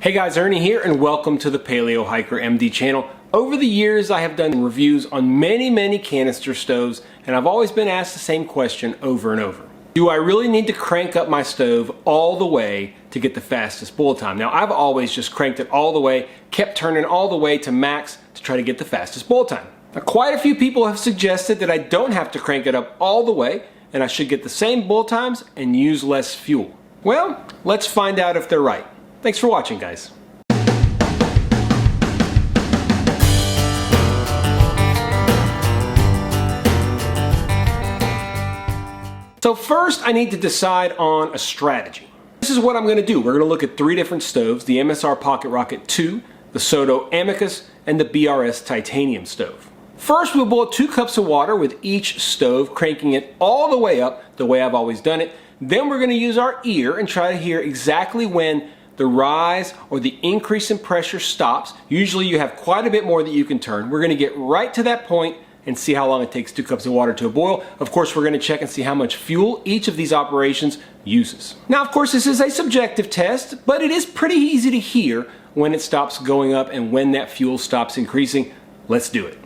Hey guys, Ernie here and welcome to the Paleo Hiker MD channel. Over the years I have done reviews on many canister stoves and I've always been asked the same question over and over. Do I really need to crank up my stove all the way to get the fastest boil time? Now I've always just cranked it all the way, kept turning all the way to max to try to get the fastest boil time. Now quite a few people have suggested that I don't have to crank it up all the way and I should get the same boil times and use less fuel. Well, let's find out if they're right. Thanks for watching, guys. So first I need to decide on a strategy. This is what I'm going to do. We're going to look at three different stoves, the MSR Pocket Rocket 2, the Soto Amicus, and the BRS Titanium stove. First we'll boil 2 cups of water with each stove, cranking it all the way up the way I've always done it. Then we're going to use our ear and try to hear exactly when the rise or the increase in pressure stops. Usually you have quite a bit more that you can turn. We're going to get right to that point and see how long it takes 2 cups of water to a boil. Of course, we're going to check and see how much fuel each of these operations uses. Now, of course, this is a subjective test, but it is pretty easy to hear when it stops going up and when that fuel stops increasing. Let's do it.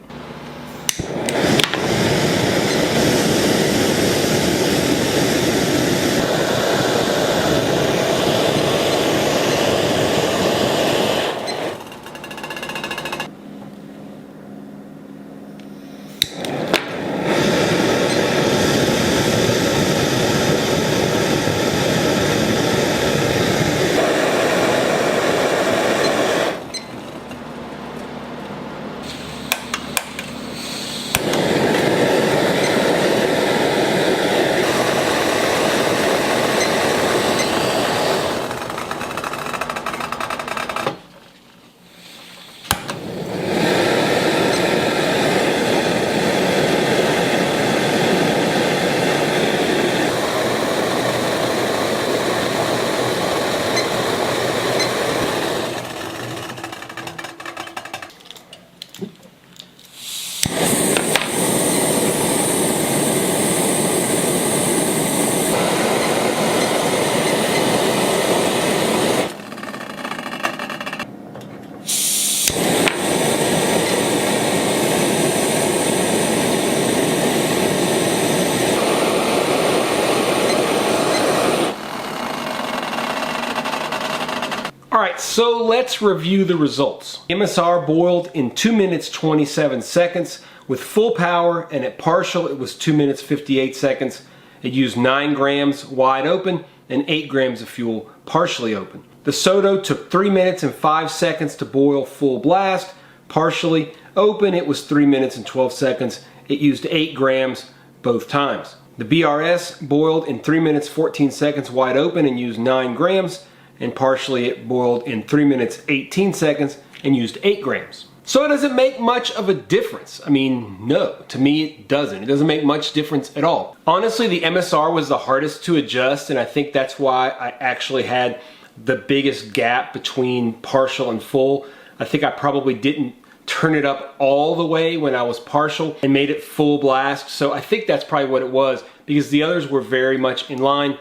Alright, so let's review the results. MSR boiled in 2 minutes 27 seconds with full power, and at partial it was 2 minutes 58 seconds. It used 9 grams wide open and 8 grams of fuel partially open. The Soto took 3 minutes and 5 seconds to boil full blast. Partially open it was 3 minutes and 12 seconds. It used 8 grams both times. The BRS boiled in 3 minutes 14 seconds wide open and used 9 grams. And partially it boiled in 3 minutes 18 seconds and used 8 grams. So it doesn't make much of a difference. I mean, no, to me it doesn't. It doesn't make much difference at all. Honestly, the MSR was the hardest to adjust, and I think that's why I actually had the biggest gap between partial and full. I think I probably didn't turn it up all the way when I was partial and made it full blast. So I think that's probably what it was, because the others were very much in line.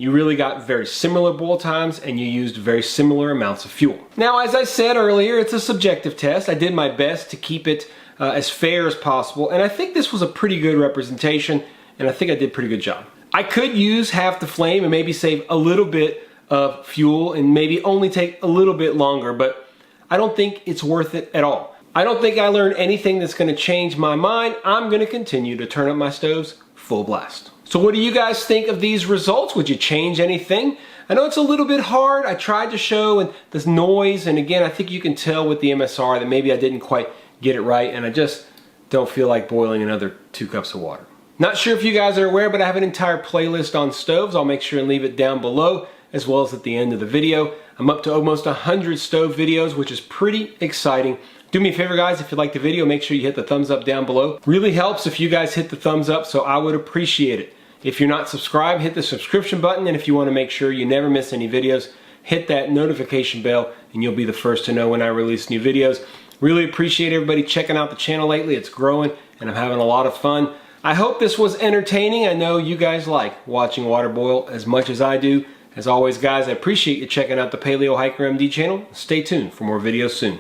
You really got very similar boil times and you used very similar amounts of fuel. Now, as I said earlier, it's a subjective test. I did my best to keep it as fair as possible, and I think this was a pretty good representation, and I think I did a pretty good job. I could use half the flame and maybe save a little bit of fuel and maybe only take a little bit longer, but I don't think it's worth it at all. I don't think I learned anything that's going to change my mind. I'm going to continue to turn up my stoves full blast. So what do you guys think of these results? Would you change anything? I know it's a little bit hard. I tried to show and this noise, and again, I think you can tell with the MSR that maybe I didn't quite get it right, and I just don't feel like boiling another 2 cups of water. Not sure if you guys are aware, but I have an entire playlist on stoves. I'll make sure and leave it down below, as well as at the end of the video. I'm up to almost 100 stove videos, which is pretty exciting. Do me a favor, guys, if you like the video, make sure you hit the thumbs up down below. Really helps if you guys hit the thumbs up, so I would appreciate it. If you're not subscribed, hit the subscription button, and if you want to make sure you never miss any videos, hit that notification bell and you'll be the first to know when I release new videos. Really appreciate everybody checking out the channel lately. It's growing and I'm having a lot of fun. I hope this was entertaining. I know you guys like watching water boil as much as I do. As always, guys, I appreciate you checking out the Paleo Hiker MD channel. Stay tuned for more videos soon.